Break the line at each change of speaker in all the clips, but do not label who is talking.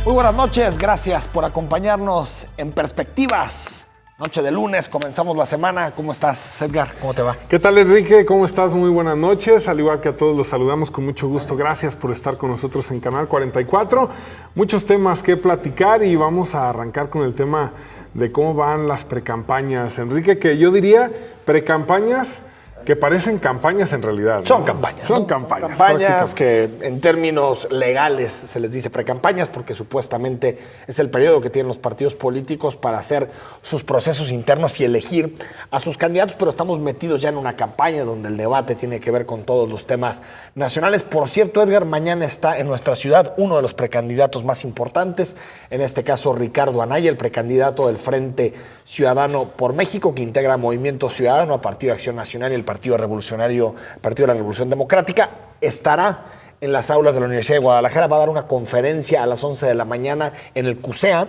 Muy buenas noches, gracias por acompañarnos en Perspectivas. Noche de lunes, comenzamos la semana. ¿Cómo estás, Edgar? ¿Cómo te va?
¿Qué tal, Enrique? ¿Cómo estás? Muy buenas noches. Al igual que a todos, los saludamos con mucho gusto. Gracias por estar con nosotros en Canal 44. Muchos temas que platicar y vamos a arrancar con el tema de cómo van las precampañas. Enrique, que yo diría precampañas que parecen campañas en realidad, ¿no?
Son campañas.
Son
¿no?
campañas.
Son campañas que en términos legales se les dice precampañas porque supuestamente es el periodo que tienen los partidos políticos para hacer sus procesos internos y elegir a sus candidatos, pero estamos metidos ya en una campaña donde el debate tiene que ver con todos los temas nacionales. Por cierto, Edgar, mañana está en nuestra ciudad uno de los precandidatos más importantes, en este caso Ricardo Anaya, el precandidato del Frente Ciudadano por México, que integra Movimiento Ciudadano, a Partido de Acción Nacional y el Partido Revolucionario, Partido de la Revolución Democrática. Estará en las aulas de la Universidad de Guadalajara, va a dar una conferencia a las 11 de la mañana en el CUSEA.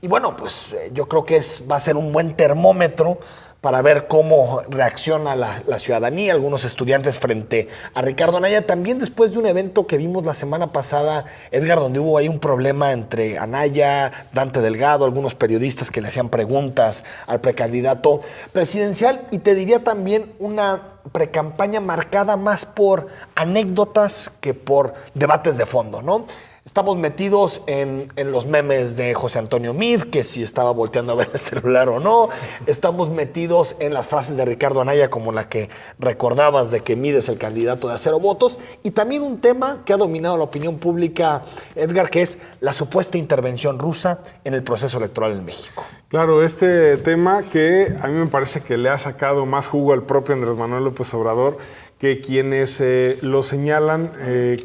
Y bueno, pues yo creo que va a ser un buen termómetro para ver cómo reacciona la ciudadanía, algunos estudiantes frente a Ricardo Anaya. También después de un evento que vimos la semana pasada, Edgar, donde hubo ahí un problema entre Anaya, Dante Delgado, algunos periodistas que le hacían preguntas al precandidato presidencial. Y te diría también una precampaña marcada más por anécdotas que por debates de fondo, ¿no? Estamos metidos en los memes de José Antonio Meade, que si estaba volteando a ver el celular o no. Estamos metidos en las frases de Ricardo Anaya, como la que recordabas de que Meade es el candidato de a 0 votos. Y también un tema que ha dominado la opinión pública, Edgar, que es la supuesta intervención rusa en el proceso electoral en México.
Claro, este tema que a mí me parece que le ha sacado más jugo al propio Andrés Manuel López Obrador que quienes lo señalan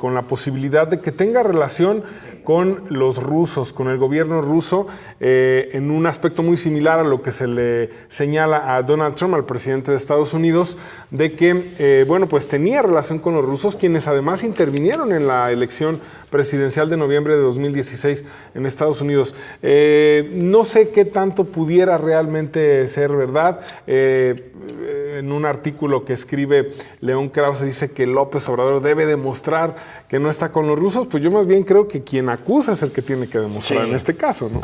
con la posibilidad de que tenga relación con los rusos, con el gobierno ruso, en un aspecto muy similar a lo que se le señala a Donald Trump, al presidente de Estados Unidos, de que, bueno, pues tenía relación con los rusos, quienes además intervinieron en la elección presidencial de noviembre de 2016 en Estados Unidos. No sé qué tanto pudiera realmente ser verdad. En un artículo que escribe León Krause dice que López Obrador debe demostrar que no está con los rusos. Pues yo más bien creo que quien acusa es el que tiene que demostrar en este caso, ¿no?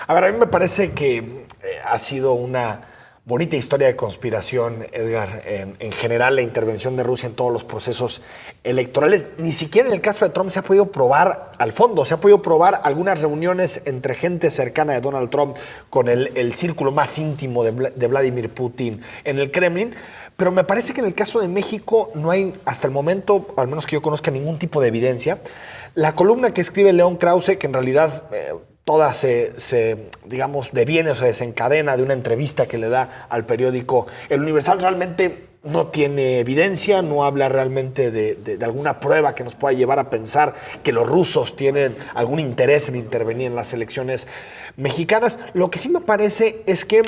A ver, a mí me parece que ha sido una bonita historia de conspiración, Edgar, en general la intervención de Rusia en todos los procesos electorales. Ni siquiera en el caso de Trump se ha podido probar al fondo, se ha podido probar algunas reuniones entre gente cercana de Donald Trump con el círculo más íntimo de Vladimir Putin en el Kremlin. Pero me parece que en el caso de México no hay, hasta el momento, al menos que yo conozca, ningún tipo de evidencia. La columna que escribe León Krause, que en realidad toda digamos, deviene o se desencadena de una entrevista que le da al periódico El Universal, realmente no tiene evidencia, no habla realmente de alguna prueba que nos pueda llevar a pensar que los rusos tienen algún interés en intervenir en las elecciones mexicanas. Lo que sí me parece es que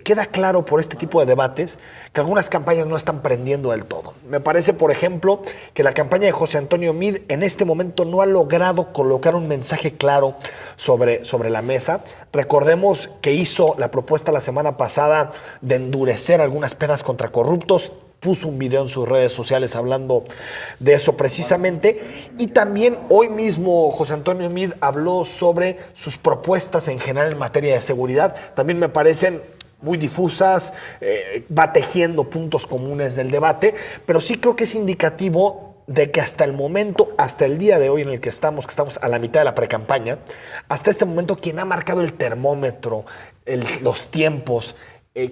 queda claro por este tipo de debates que algunas campañas no están prendiendo del todo. Me parece, por ejemplo, que la campaña de José Antonio Meade en este momento no ha logrado colocar un mensaje claro sobre la mesa. Recordemos que hizo la propuesta la semana pasada de endurecer algunas penas contra corruptos. Puso un video en sus redes sociales hablando de eso precisamente. Y también hoy mismo José Antonio Meade habló sobre sus propuestas en general en materia de seguridad. También me parecen muy difusas, va tejiendo puntos comunes del debate, pero sí creo que es indicativo de que hasta el momento, hasta el día de hoy en el que estamos a la mitad de la precampaña, hasta este momento quien ha marcado el termómetro, los tiempos,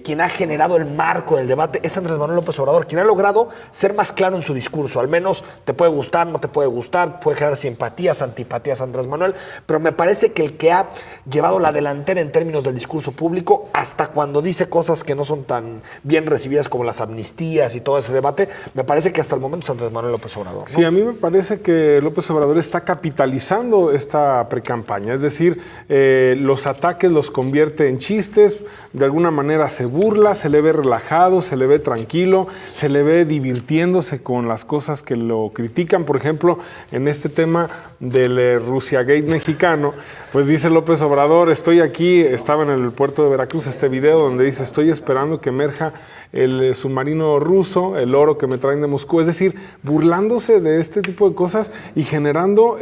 quien ha generado el marco del debate es Andrés Manuel López Obrador, quien ha logrado ser más claro en su discurso. Al menos te puede gustar, no te puede gustar, puede generar simpatías, antipatías a Andrés Manuel, pero me parece que el que ha llevado la delantera en términos del discurso público, hasta cuando dice cosas que no son tan bien recibidas como las amnistías y todo ese debate, me parece que hasta el momento es Andrés Manuel López Obrador, ¿no?
Sí, a mí me parece que López Obrador está capitalizando esta precampaña, es decir, los ataques los convierte en chistes, de alguna manera se burla, se le ve relajado, se le ve tranquilo, se le ve divirtiéndose con las cosas que lo critican. Por ejemplo, en este tema del Rusiagate mexicano, pues dice López Obrador, estoy aquí, estaba en el puerto de Veracruz, este video donde dice, estoy esperando que emerja el submarino ruso, el oro que me traen de Moscú, es decir, burlándose de este tipo de cosas y generando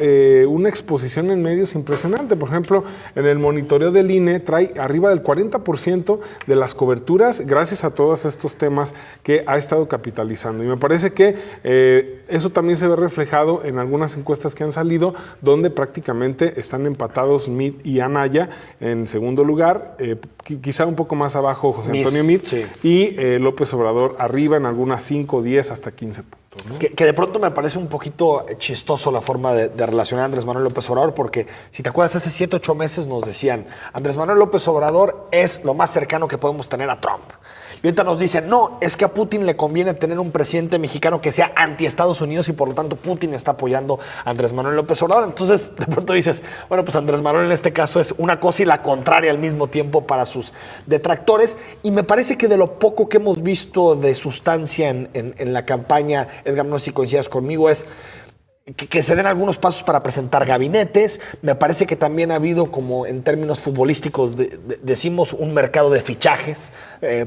una exposición en medios impresionante. Por ejemplo, en el monitoreo del INE trae arriba del 40% de las coberturas gracias a todos estos temas que ha estado capitalizando. Y me parece que eso también se ve reflejado en algunas encuestas que han salido, donde prácticamente están empatados Meade y Anaya en segundo lugar, quizá un poco más abajo José Antonio Meade, sí, y López Obrador arriba en algunas 5, 10, hasta 15 puntos, ¿no?
Que de pronto me parece un poquito chistoso la forma de relacionar a Andrés Manuel López Obrador, porque si te acuerdas, hace 7, 8 meses nos decían, Andrés Manuel López Obrador es lo más cercano que podemos tener a Trump. Y ahorita nos dicen, no, es que a Putin le conviene tener un presidente mexicano que sea anti-Estados Unidos y por lo tanto Putin está apoyando a Andrés Manuel López Obrador. Entonces, de pronto dices, bueno, pues Andrés Manuel en este caso es una cosa y la contraria al mismo tiempo para sus detractores. Y me parece que de lo poco que hemos visto de sustancia en la campaña, Edgar, no sé si coincidas conmigo, es que se den algunos pasos para presentar gabinetes. Me parece que también ha habido, como en términos futbolísticos decimos, un mercado de fichajes,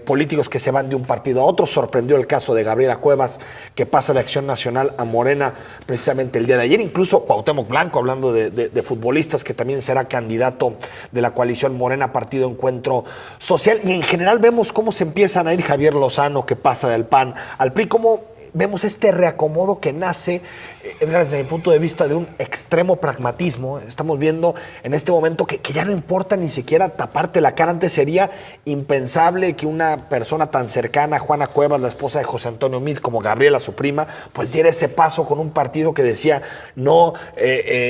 políticos que se van de un partido a otro. Sorprendió el caso de Gabriela Cuevas, que pasa de Acción Nacional a Morena precisamente el día de ayer. Incluso Cuauhtémoc Blanco, hablando de futbolistas, que también será candidato de la coalición Morena Partido Encuentro Social. Y en general vemos cómo se empiezan a ir Javier Lozano, que pasa del PAN al PRI, cómo vemos este reacomodo que nace, desde mi punto de vista, de un extremo pragmatismo. Estamos viendo en este momento que ya no importa ni siquiera taparte la cara. Antes sería impensable que una persona tan cercana a Juana Cuevas, la esposa de José Antonio Meade, como Gabriela, su prima, pues diera ese paso con un partido que decía no,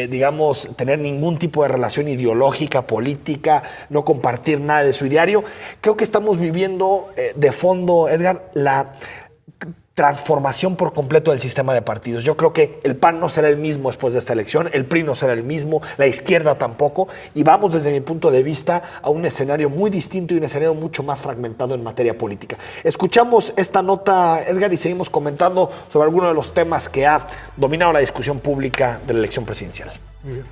digamos, tener ningún tipo de relación ideológica, política, no compartir nada de su ideario. Creo que estamos viviendo de fondo, Edgar, la transformación por completo del sistema de partidos. Yo creo que el PAN no será el mismo después de esta elección, el PRI no será el mismo, la izquierda tampoco, y vamos desde mi punto de vista a un escenario muy distinto y un escenario mucho más fragmentado en materia política. Escuchamos esta nota, Edgar, y seguimos comentando sobre algunos de los temas que ha dominado la discusión pública de la elección presidencial.
Muy bien.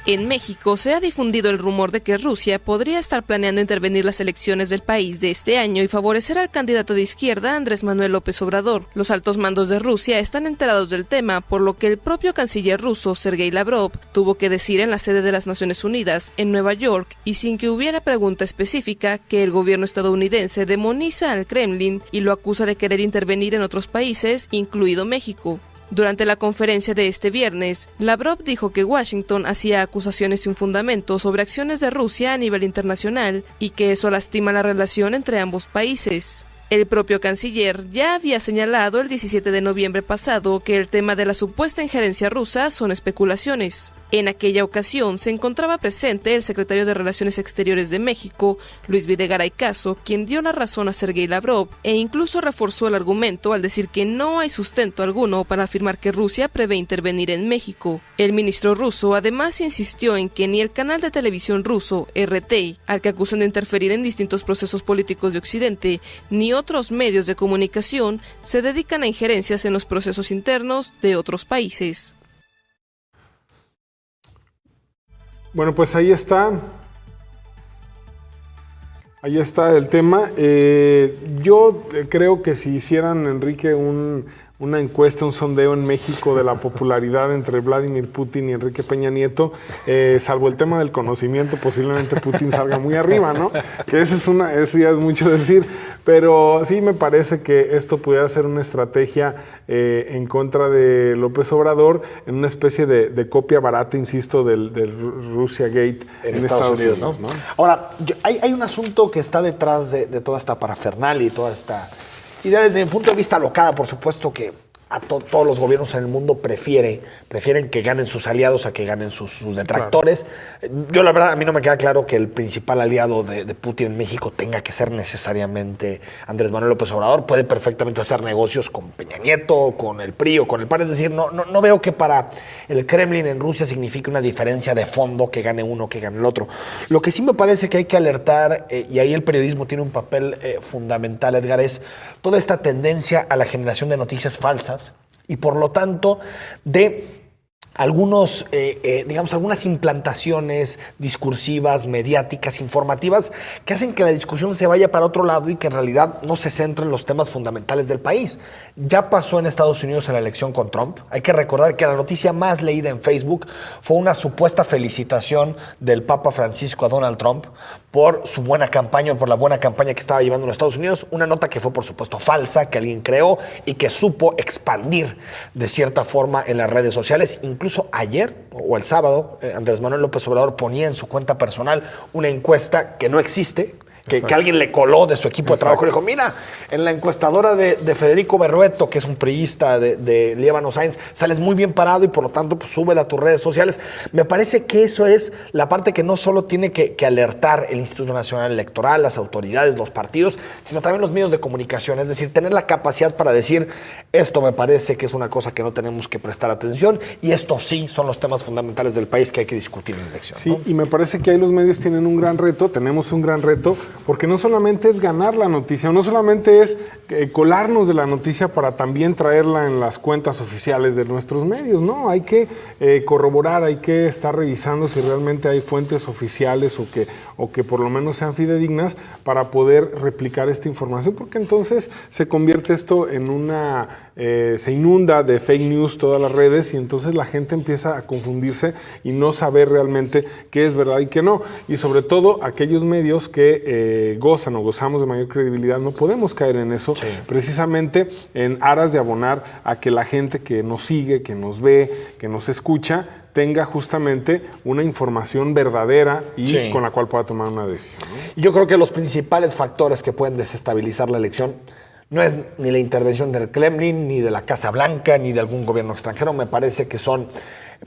En México se ha difundido el rumor de que Rusia podría estar planeando intervenir las elecciones del país de este año y favorecer al candidato de izquierda Andrés Manuel López Obrador. Los altos mandos de Rusia están enterados del tema, por lo que el propio canciller ruso, Sergei Lavrov, tuvo que decir en la sede de las Naciones Unidas, en Nueva York, y sin que hubiera pregunta específica, que el gobierno estadounidense demoniza al Kremlin y lo acusa de querer intervenir en otros países, incluido México. Durante la conferencia de este viernes, Lavrov dijo que Washington hacía acusaciones sin fundamento sobre acciones de Rusia a nivel internacional y que eso lastima la relación entre ambos países. El propio canciller ya había señalado el 17 de noviembre pasado que el tema de la supuesta injerencia rusa son especulaciones. En aquella ocasión se encontraba presente el secretario de Relaciones Exteriores de México, Luis Videgaray Caso, quien dio la razón a Sergei Lavrov e incluso reforzó el argumento al decir que no hay sustento alguno para afirmar que Rusia prevé intervenir en México. El ministro ruso además insistió en que ni el canal de televisión ruso, RT, al que acusan de interferir en distintos procesos políticos de Occidente, ni otros medios de comunicación se dedican a injerencias en los procesos internos de otros países.
Bueno, pues ahí está. Ahí está el tema. Yo creo que si hicieran, Enrique, una encuesta, un sondeo en México de la popularidad entre Vladimir Putin y Enrique Peña Nieto, salvo el tema del conocimiento, posiblemente Putin salga muy arriba, ¿no? Que eso ya es mucho decir, pero sí me parece que esto pudiera ser una estrategia en contra de López Obrador, en una especie de copia barata, insisto, del Rusiagate en Estados Unidos, ¿no?
Ahora, hay un asunto que está detrás de toda esta parafernalia y toda esta idea, desde mi punto de vista alocada, por supuesto que a todos los gobiernos en el mundo prefieren que ganen sus aliados a que ganen sus detractores. Claro. Yo la verdad, a mí no me queda claro que el principal aliado de Putin en México tenga que ser necesariamente Andrés Manuel López Obrador. Puede perfectamente hacer negocios con Peña Nieto, con el PRI o con el PAN. Es decir, no veo que para el Kremlin en Rusia signifique una diferencia de fondo, que gane uno, que gane el otro. Lo que sí me parece que hay que alertar, y ahí el periodismo tiene un papel fundamental, Edgar, es toda esta tendencia a la generación de noticias falsas y por lo tanto de algunas implantaciones discursivas, mediáticas, informativas, que hacen que la discusión se vaya para otro lado y que en realidad no se centre en los temas fundamentales del país. Ya pasó en Estados Unidos en la elección con Trump. Hay que recordar que la noticia más leída en Facebook fue una supuesta felicitación del Papa Francisco a Donald Trump por su buena campaña, por la buena campaña que estaba llevando en los Estados Unidos. Una nota que fue, por supuesto, falsa, que alguien creó y que supo expandir de cierta forma en las redes sociales. Incluso ayer o el sábado, Andrés Manuel López Obrador ponía en su cuenta personal una encuesta que no existe, que alguien le coló de su equipo de trabajo. Le dijo, mira, en la encuestadora de Federico Berrueto, que es un priista de Líbano Sáenz, sales muy bien parado y por lo tanto pues, súbela a tus redes sociales. Me parece que eso es la parte que no solo tiene que alertar el Instituto Nacional Electoral, las autoridades, los partidos, sino también los medios de comunicación. Es decir, tener la capacidad para decir, esto me parece que es una cosa que no tenemos que prestar atención y estos sí son los temas fundamentales del país que hay que discutir en la elección.
Sí,
¿no?
Y me parece que ahí los medios tienen un gran reto, tenemos un gran reto, porque no solamente es ganar la noticia, no solamente es colarnos de la noticia para también traerla en las cuentas oficiales de nuestros medios, no, hay que corroborar, hay que estar revisando si realmente hay fuentes oficiales o que por lo menos sean fidedignas para poder replicar esta información, porque entonces se convierte esto en se inunda de fake news todas las redes y entonces la gente empieza a confundirse y no saber realmente qué es verdad y qué no. Y sobre todo aquellos medios que gozan o gozamos de mayor credibilidad, no podemos caer en eso, sí, precisamente en aras de abonar a que la gente que nos sigue, que nos ve, que nos escucha, tenga justamente una información verdadera y sí, con la cual pueda tomar una decisión, ¿no?
Yo creo que los principales factores que pueden desestabilizar la elección no es ni la intervención del Kremlin, ni de la Casa Blanca, ni de algún gobierno extranjero. Me parece que son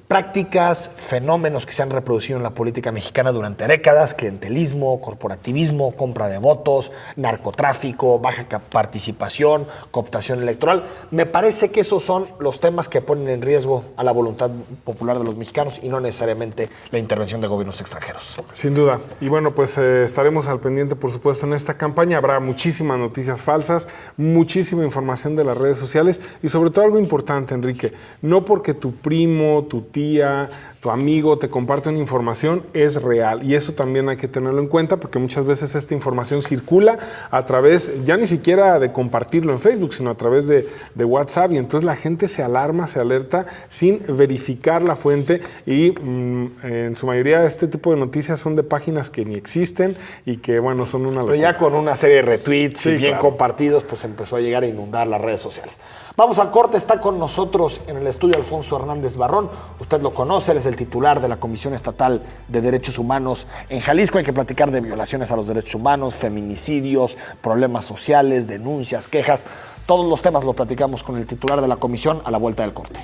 prácticas, fenómenos que se han reproducido en la política mexicana durante décadas: clientelismo, corporativismo, compra de votos, narcotráfico, baja participación, cooptación electoral. Me parece que esos son los temas que ponen en riesgo a la voluntad popular de los mexicanos y no necesariamente la intervención de gobiernos extranjeros.
Sin duda. Y bueno, pues estaremos al pendiente, por supuesto, en esta campaña. Habrá muchísimas noticias falsas, muchísima información de las redes sociales y sobre todo algo importante, Enrique, no porque tu primo, tu tía, tu amigo te comparte una información, es real. Y eso también hay que tenerlo en cuenta porque muchas veces esta información circula a través, ya ni siquiera de compartirlo en Facebook, sino a través de WhatsApp y entonces la gente se alarma, se alerta sin verificar la fuente y en su mayoría este tipo de noticias son de páginas que ni existen y que bueno, son una locura.
Pero ya con una serie de retweets
sí,
y bien
claro,
compartidos, pues empezó a llegar a inundar las redes sociales. Vamos al corte, está con nosotros en el estudio Alfonso Hernández Barrón. Usted lo conoce, él es el titular de la Comisión Estatal de Derechos Humanos en Jalisco. Hay que platicar de violaciones a los derechos humanos, feminicidios, problemas sociales, denuncias, quejas. Todos los temas los platicamos con el titular de la comisión a la vuelta del corte.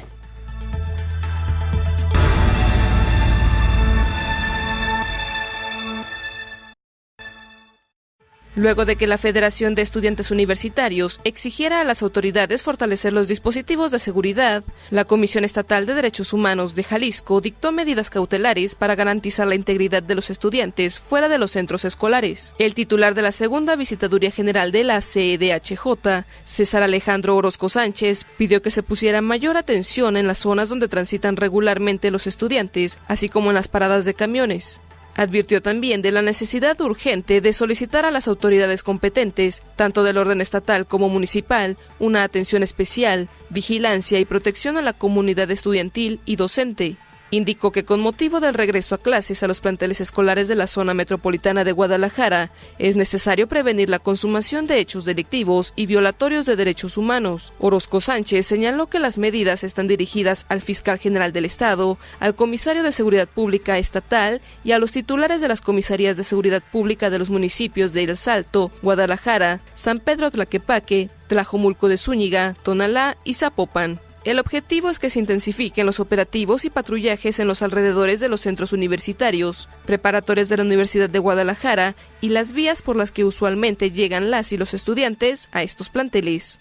Luego de que la Federación de Estudiantes Universitarios exigiera a las autoridades fortalecer los dispositivos de seguridad, la Comisión Estatal de Derechos Humanos de Jalisco dictó medidas cautelares para garantizar la integridad de los estudiantes fuera de los centros escolares. El titular de la Segunda Visitaduría General de la CEDHJ, César Alejandro Orozco Sánchez, pidió que se pusiera mayor atención en las zonas donde transitan regularmente los estudiantes, así como en las paradas de camiones. Advirtió también de la necesidad urgente de solicitar a las autoridades competentes, tanto del orden estatal como municipal, una atención especial, vigilancia y protección a la comunidad estudiantil y docente. Indicó que con motivo del regreso a clases a los planteles escolares de la zona metropolitana de Guadalajara, es necesario prevenir la consumación de hechos delictivos y violatorios de derechos humanos. Orozco Sánchez señaló que las medidas están dirigidas al fiscal general del Estado, al comisario de Seguridad Pública estatal y a los titulares de las comisarías de Seguridad Pública de los municipios de El Salto, Guadalajara, San Pedro Tlaquepaque, Tlajomulco de Zúñiga, Tonalá y Zapopan. El objetivo es que se intensifiquen los operativos y patrullajes en los alrededores de los centros universitarios, preparatorios de la Universidad de Guadalajara y las vías por las que usualmente llegan las y los estudiantes a estos planteles.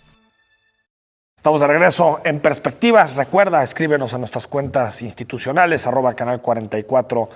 Estamos de regreso en Perspectivas. Recuerda, escríbenos a nuestras cuentas institucionales, @Canal 44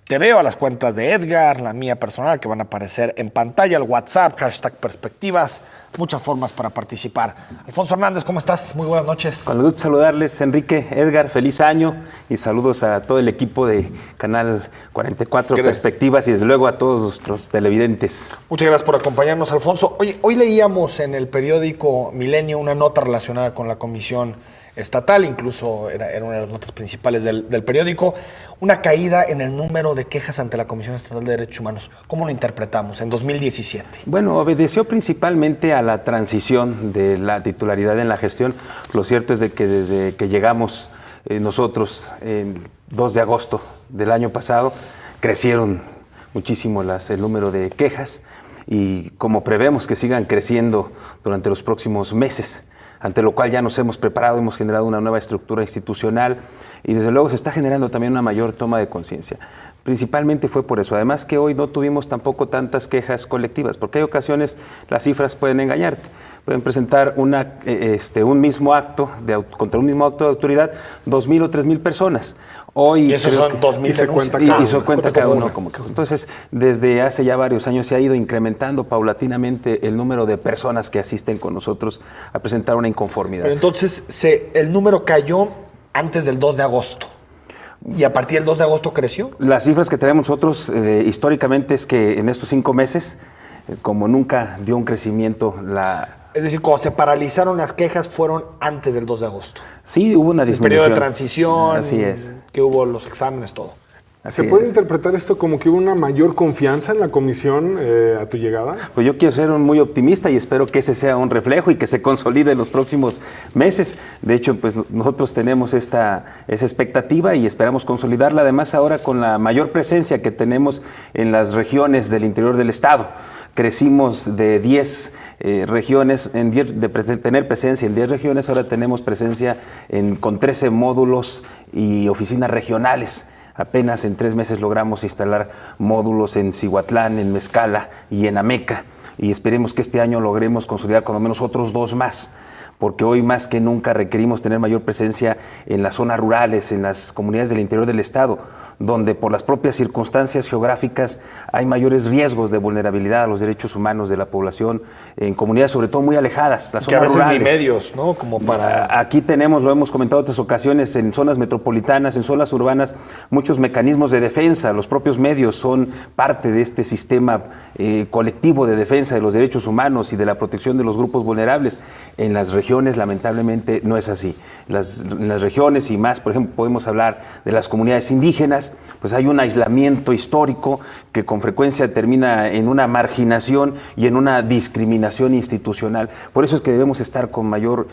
TV, o a las cuentas de Edgar, la mía personal, que van a aparecer en pantalla, el WhatsApp, #Perspectivas, muchas formas para participar. Alfonso Hernández, ¿cómo estás? Muy buenas noches.
Con el gusto de saludarles, Enrique, Edgar, feliz año y saludos a todo el equipo de Canal 44 Perspectivas y desde luego a todos nuestros televidentes.
Muchas gracias por acompañarnos, Alfonso. Oye, hoy leíamos en el periódico Milenio una nota relacionada con la Comisión Estatal, incluso era una de las notas principales del periódico, una caída en el número de quejas ante la Comisión Estatal de Derechos Humanos. ¿Cómo lo interpretamos en 2017?
Bueno, obedeció principalmente a la transición de la titularidad en la gestión. Lo cierto es de que desde que llegamos nosotros el 2 de agosto del año pasado, crecieron muchísimo el número de quejas y como prevemos que sigan creciendo durante los próximos meses, ante lo cual ya nos hemos preparado, hemos generado una nueva estructura institucional y desde luego se está generando también una mayor toma de conciencia. Principalmente fue por eso. Además que hoy no tuvimos tampoco tantas quejas colectivas, porque hay ocasiones las cifras pueden engañarte. Pueden presentar un mismo acto contra un mismo acto de autoridad 2,000 o 3,000 personas. Hoy
y esos son 2,000
y se cuenta cada uno como que. Entonces, desde hace ya varios años se ha ido incrementando paulatinamente el número de personas que asisten con nosotros a presentar una inconformidad.
Pero entonces el número cayó antes del 2 de agosto. ¿Y a partir del 2 de agosto creció?
Las cifras que tenemos nosotros históricamente es que en estos 5 meses, como nunca dio un crecimiento
Es decir, cuando se paralizaron las quejas fueron antes del 2 de agosto.
Sí, hubo una disminución.
El periodo de transición.
Así es.
Que hubo los exámenes, todo.
¿Se puede interpretar esto como que hubo una mayor confianza en la comisión a tu llegada?
Pues yo quiero ser muy optimista y espero que ese sea un reflejo y que se consolide en los próximos meses. De hecho, pues nosotros tenemos esa expectativa y esperamos consolidarla, además ahora con la mayor presencia que tenemos en las regiones del interior del estado. Crecimos de 10 regiones, de tener presencia en 10 regiones, ahora tenemos presencia con 13 módulos y oficinas regionales. Apenas en 3 meses logramos instalar módulos en Cihuatlán, en Mezcala y en Ameca. Y esperemos que este año logremos consolidar con lo menos otros 2 más. Porque hoy más que nunca requerimos tener mayor presencia en las zonas rurales, en las comunidades del interior del estado, donde por las propias circunstancias geográficas hay mayores riesgos de vulnerabilidad a los derechos humanos de la población, en comunidades sobre todo muy alejadas, las zonas rurales.
Que a veces ni medios, ¿no? Como para...
Aquí tenemos, lo hemos comentado en otras ocasiones, en zonas metropolitanas, en zonas urbanas, muchos mecanismos de defensa. Los propios medios son parte de este sistema colectivo de defensa de los derechos humanos y de la protección de los grupos vulnerables. En las regiones, lamentablemente, no es así. En las regiones y más, por ejemplo, podemos hablar de las comunidades indígenas, pues hay un aislamiento histórico que con frecuencia termina en una marginación y en una discriminación institucional. Por eso es que debemos estar con mayor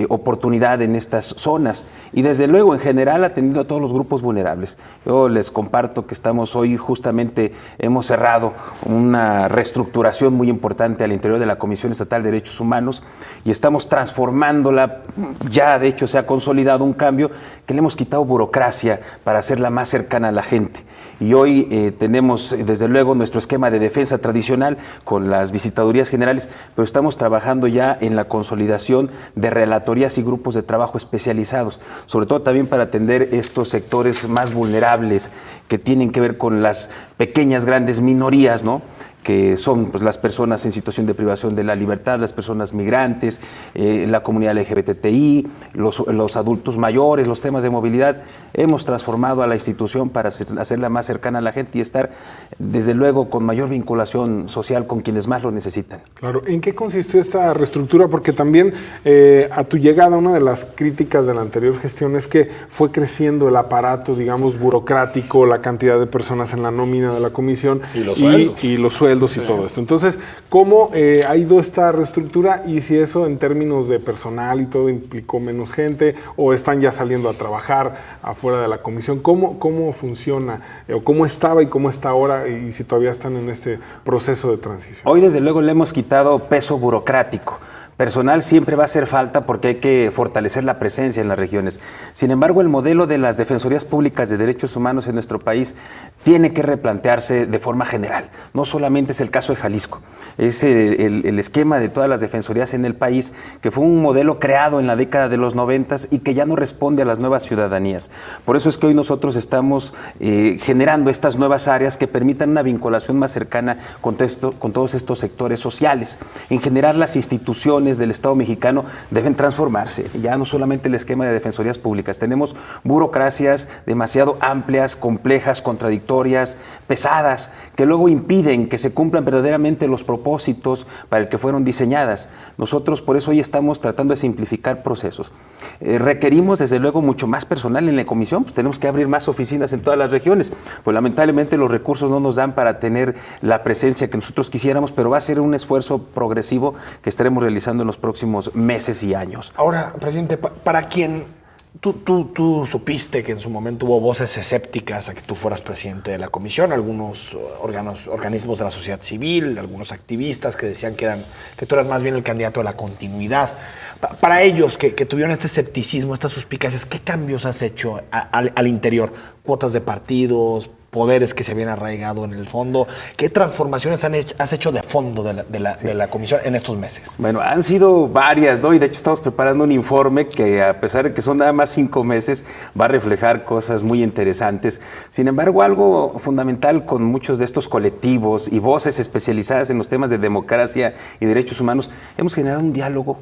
oportunidad en estas zonas y desde luego en general atendiendo a todos los grupos vulnerables. Yo les comparto que estamos hoy justamente, hemos cerrado una reestructuración muy importante al interior de la Comisión Estatal de Derechos Humanos y estamos transformándola. Ya de hecho se ha consolidado un cambio que le hemos quitado burocracia para hacerla más cercana a la gente. Y hoy tenemos desde luego nuestro esquema de defensa tradicional con las visitadurías generales, pero estamos trabajando ya en la consolidación de relatorías y grupos de trabajo especializados, sobre todo también para atender estos sectores más vulnerables que tienen que ver con las pequeñas, grandes minorías, ¿no? Que son pues, las personas en situación de privación de la libertad, las personas migrantes, la comunidad LGBTI, los adultos mayores, los temas de movilidad. Hemos transformado a la institución para hacerla más cercana a la gente y estar, desde luego, con mayor vinculación social con quienes más lo necesitan.
Claro. ¿En qué consistió esta reestructura? Porque también a tu llegada, una de las críticas de la anterior gestión es que fue creciendo el aparato, digamos, burocrático, la cantidad de personas en la nómina de la comisión
y los sueldos.
Y los sueldos y todo esto. Entonces, ¿cómo ha ido esta reestructura y si eso en términos de personal y todo implicó menos gente o están ya saliendo a trabajar afuera de la comisión? ¿Cómo funciona o cómo estaba y cómo está ahora y si todavía están en este proceso de transición?
Hoy desde luego le hemos quitado peso burocrático Personal siempre va a hacer falta porque hay que fortalecer la presencia en las regiones. Sin embargo, el modelo de las defensorías públicas de derechos humanos en nuestro país tiene que replantearse de forma general. No solamente es el caso de Jalisco, es el esquema de todas las defensorías en el país, que fue un modelo creado en la década de los 90 y que ya no responde a las nuevas ciudadanías. Por eso es que hoy nosotros estamos generando estas nuevas áreas que permitan una vinculación más cercana con todos estos sectores sociales. En general, las instituciones del Estado mexicano deben transformarse. Ya no solamente el esquema de defensorías públicas. Tenemos burocracias demasiado amplias, complejas, contradictorias, pesadas, que luego impiden que se cumplan verdaderamente los propósitos para el que fueron diseñadas. Nosotros por eso hoy estamos tratando de simplificar procesos. Requerimos desde luego mucho más personal en la comisión, pues tenemos que abrir más oficinas en todas las regiones. Pues lamentablemente los recursos no nos dan para tener la presencia que nosotros quisiéramos, pero va a ser un esfuerzo progresivo que estaremos realizando en los próximos meses y años.
Ahora, presidente, para quien tú supiste que en su momento hubo voces escépticas a que tú fueras presidente de la comisión, algunos organismos de la sociedad civil, algunos activistas que decían que tú eras más bien el candidato a la continuidad. Para ellos que tuvieron este escepticismo, estas suspicacias, ¿qué cambios has hecho al interior? ¿Cuotas de partidos, poderes que se habían arraigado en el fondo? ¿Qué transformaciones has hecho de fondo de la comisión en estos meses?
Bueno, han sido varias, ¿no? Y de hecho estamos preparando un informe que, a pesar de que son nada más 5 meses, va a reflejar cosas muy interesantes. Sin embargo, algo fundamental con muchos de estos colectivos y voces especializadas en los temas de democracia y derechos humanos, hemos generado un diálogo,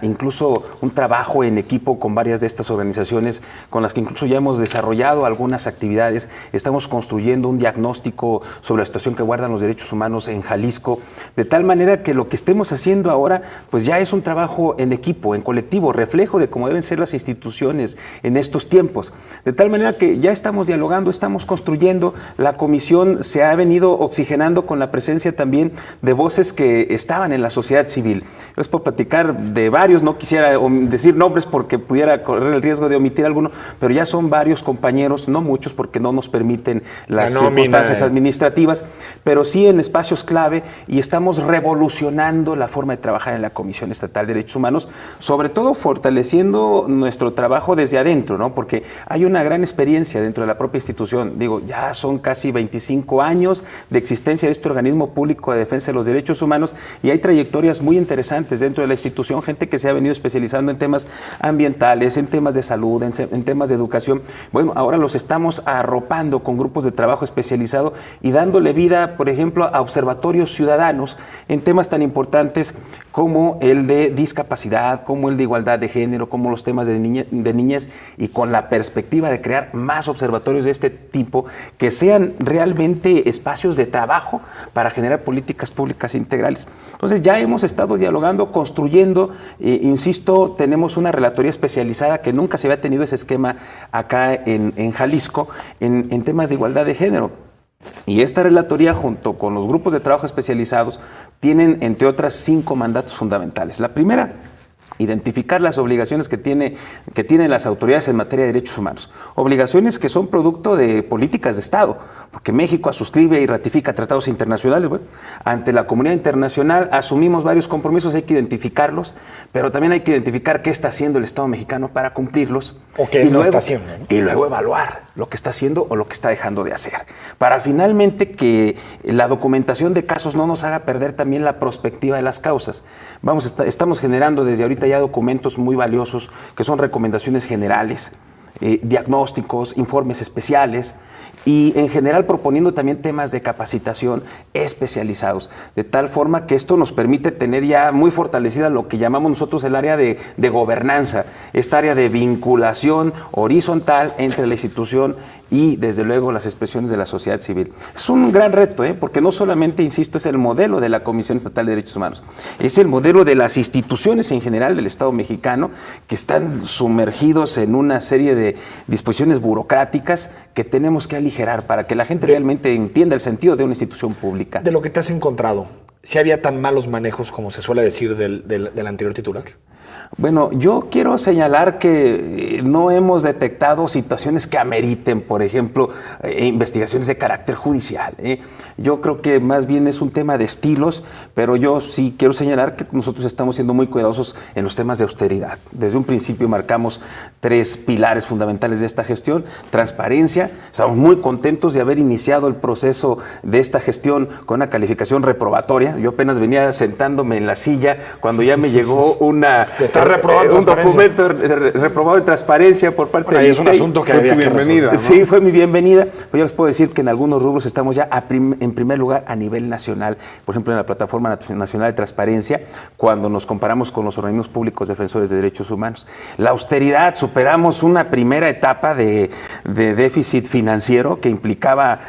incluso un trabajo en equipo con varias de estas organizaciones con las que incluso ya hemos desarrollado algunas actividades. Estamos construyendo un diagnóstico sobre la situación que guardan los derechos humanos en Jalisco, de tal manera que lo que estemos haciendo ahora pues ya es un trabajo en equipo, en colectivo, reflejo de cómo deben ser las instituciones en estos tiempos. De tal manera que ya estamos dialogando, estamos construyendo. La comisión se ha venido oxigenando con la presencia también de voces que estaban en la sociedad civil. Les puedo platicar de varios, no quisiera decir nombres porque pudiera correr el riesgo de omitir alguno, pero ya son varios compañeros, no muchos porque no nos permiten las circunstancias administrativas, pero sí en espacios clave, y estamos revolucionando la forma de trabajar en la Comisión Estatal de Derechos Humanos, sobre todo fortaleciendo nuestro trabajo desde adentro, ¿no? Porque hay una gran experiencia dentro de la propia institución. Digo, ya son casi 25 años de existencia de este organismo público de defensa de los derechos humanos, y hay trayectorias muy interesantes dentro de la institución, gente que se ha venido especializando en temas ambientales, en temas de salud, en temas de educación. Bueno, ahora los estamos arropando con grupos de trabajo especializado y dándole vida, por ejemplo, a observatorios ciudadanos en temas tan importantes como el de discapacidad, como el de igualdad de género, como los temas de niñez, y con la perspectiva de crear más observatorios de este tipo que sean realmente espacios de trabajo para generar políticas públicas integrales. Entonces ya hemos estado dialogando, construyendo. Insisto, tenemos una relatoría especializada que nunca se había tenido ese esquema acá en Jalisco en temas de igualdad de género. Y esta relatoría, junto con los grupos de trabajo especializados, tienen, entre otras, 5 mandatos fundamentales. La primera, identificar las obligaciones que tienen las autoridades en materia de derechos humanos. Obligaciones que son producto de políticas de Estado, porque México suscribe y ratifica tratados internacionales. Bueno, ante la comunidad internacional asumimos varios compromisos, hay que identificarlos, pero también hay que identificar qué está haciendo el Estado mexicano para cumplirlos.
O qué no está haciendo, ¿no?
Y luego evaluar lo que está haciendo o lo que está dejando de hacer, para finalmente que la documentación de casos no nos haga perder también la perspectiva de las causas. Estamos generando desde ahorita ya documentos muy valiosos que son recomendaciones generales, diagnósticos, informes especiales, y en general proponiendo también temas de capacitación especializados, de tal forma que esto nos permite tener ya muy fortalecida lo que llamamos nosotros el área de gobernanza, esta área de vinculación horizontal entre la institución y desde luego las expresiones de la sociedad civil. Es un gran reto, porque no solamente, insisto, es el modelo de la Comisión Estatal de Derechos Humanos, es el modelo de las instituciones en general del Estado mexicano, que están sumergidos en una serie de disposiciones burocráticas que tenemos que aligerar para que la gente realmente entienda el sentido de una institución pública.
De lo que te has encontrado, ¿si había tan malos manejos como se suele decir del anterior titular?
Bueno, yo quiero señalar que no hemos detectado situaciones que ameriten, por ejemplo, investigaciones de carácter judicial. Yo creo que más bien es un tema de estilos, pero yo sí quiero señalar que nosotros estamos siendo muy cuidadosos en los temas de austeridad. Desde un principio marcamos 3 pilares fundamentales de esta gestión. Transparencia, estamos muy contentos de haber iniciado el proceso de esta gestión con una calificación reprobatoria. Yo apenas venía sentándome en la silla cuando ya me llegó un documento reprobado en transparencia por parte de
es un asunto que había que resolver, ¿no?
Sí, fue mi bienvenida. Pues yo les puedo decir que en algunos rubros estamos ya en primer lugar a nivel nacional. Por ejemplo, en la Plataforma Nacional de Transparencia, cuando nos comparamos con los organismos públicos defensores de derechos humanos. La austeridad, superamos una primera etapa de déficit financiero que implicaba